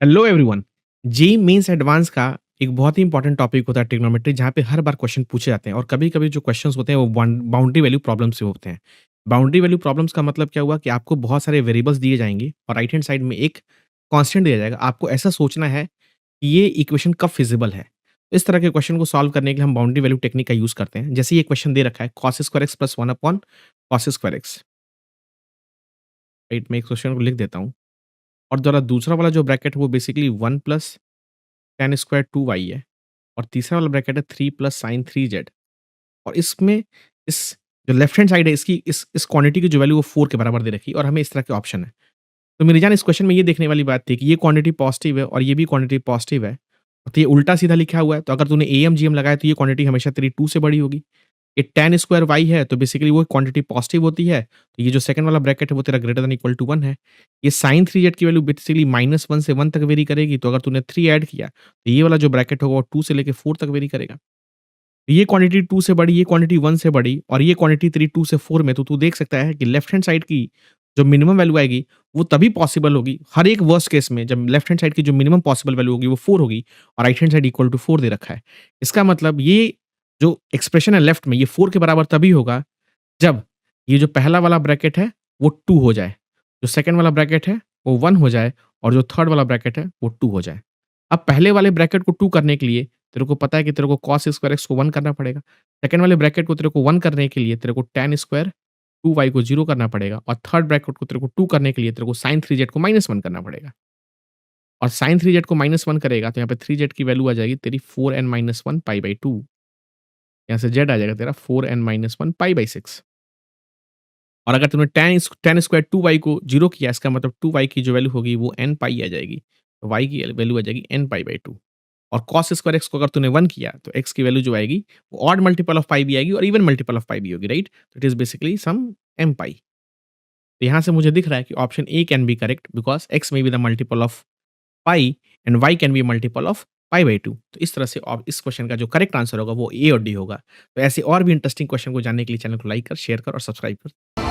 Hello everyone. JEE mains advance का एक बहुत ही इंपॉर्टेंट टॉपिक होता है ट्रिग्नोमेट्री, जहाँ पे हर बार क्वेश्चन पूछे जाते हैं और कभी-कभी जो क्वेश्चंस होते हैं वो बाउंड्री वैल्यू प्रॉब्लम से होते हैं। बाउंड्री वैल्यू प्रॉब्लम्स का मतलब क्या हुआ कि आपको बहुत सारे वेरिएबल्स दिए जाएँगे और राइट हैंड साइड में एक कांस्टेंट दिया जाएगा। आपको ऐसा सोचना है कि ये इक्वेशन कब फिज़िबल है। इस तरह के क्वेश्चन को सॉल्व करने के लिए हम बाउंड्री वैल्यू टेक्निक का यूज़ करते हैं। जैसे ये क्वेश्चन दे रखा है cos square x plus 1 upon cos square x। Right, मैं इस क्वेश्चन को लिख देता हूँ और जरा दूसरा वाला जो ब्रैकेट है वो basically 1 plus tan square 2y है और तीसरा वाला ब्रैकेट है 3 प्लस साइन 3z। और इसमें इस जो लेफ्ट हैंड साइड है इसकी इस क्वांटिटी की जो वैल्यू वो 4 के बराबर दे रखी है और हमें इस तरह के ऑप्शन है। तो मेरी जान इस क्वेश्चन में ये देखने वाली बात थी कि ये क्वांटिटी पॉजिटिव है और ये भी क्वांटिटी पॉजिटिव है। तो ये उल्टा सीधा लिखा हुआ है, तो अगर तूने एम-जी-एम लगाया तो ये क्वांटिटी हमेशा तेरी 2 से बड़ी होगी। ये tan स्क्वायर y है तो बेसिकली वो क्वांटिटी पॉजिटिव होती है। तो ये जो सेकंड वाला ब्रैकेट है वो तेरा ग्रेटर दैन इक्वल टू 1 है। ये sin 3z की वैल्यू बेसिकली -1 से 1 तक वेरी करेगी, तो अगर तूने 3 ऐड किया तो ये वाला जो ब्रैकेट होगा वो 2 से लेके 4 तक वेरी करेगा। ये क्वांटिटी 2 से बड़ी, ये क्वांटिटी 1 से बड़ी और ये क्वांटिटी तेरी 2 से 4 में, तो तू देख सकता है कि लेफ्ट हैंड साइड की जो मिनिमम वैल्यू आएगी वो तभी पॉसिबल होगी हर एक वर्स्ट केस में जब लेफ्ट हैंड साइड की जो मिनिमम पॉसिबल वैल्यू होगी वो 4 होगी और right hand side equal to 4 दे रखा है। इसका मतलब ये जो एक्सप्रेशन है लेफ्ट में ये 4 के बराबर तभी होगा जब ये जो पहला वाला ब्रैकेट है वो 2 हो जाए, जो सेकंड वाला ब्रैकेट है वो 1 हो जाए और जो थर्ड वाला ब्रैकेट है वो 2 हो जाए। अब पहले वाले ब्रैकेट को 2 करने के लिए तेरे को पता है कि तेरे को cos स्क्वायर x को 1 करना पड़ेगा। सेकंड वाले ब्रैकेट को तेरे को 1 करने के लिए तेरे को tan स्क्वायर 2y को 0 करना पड़ेगा और थर्ड ब्रैकेट को तेरे को 2 करने के लिए तेरे को sin 3z को -1 करना पड़ेगा। और sin 3z को -1 करेगा तो यहाँ पे 3z की वैल्यू आ जाएगी तेरी 4n-1 π/2। यहाँ से z आ जाएगा तेरा 4n-1 π/6। और अगर तूने tan स्क्वायर 2y को 0 किया इसका मतलब 2y की जो वैल्यू होगी वो n पाई आ जाएगी। तो y की वैल्यू आ जाएगी n π/2 और cos स्क्वायर x को अगर तूने 1 किया तो x की वैल्यू जो आएगी वो ऑड मल्टीपल ऑफ पाई भी आएगी और इवन मल्टीपल ऑफ पाई भी होगी, राइट? तो it is basically some m pi. तो यहाँ से मुझे दिख रहा है कि option A can be correct because x may be the multiple of pi and y can be multiple of पाई/2। तो इस तरह से इस क्वेश्चन का जो करेक्ट आंसर होगा वो ए और डी होगा। तो ऐसे और भी इंटरेस्टिंग क्वेश्चन को जानने के लिए चैनल को लाइक कर, शेयर कर और सब्सक्राइब कर।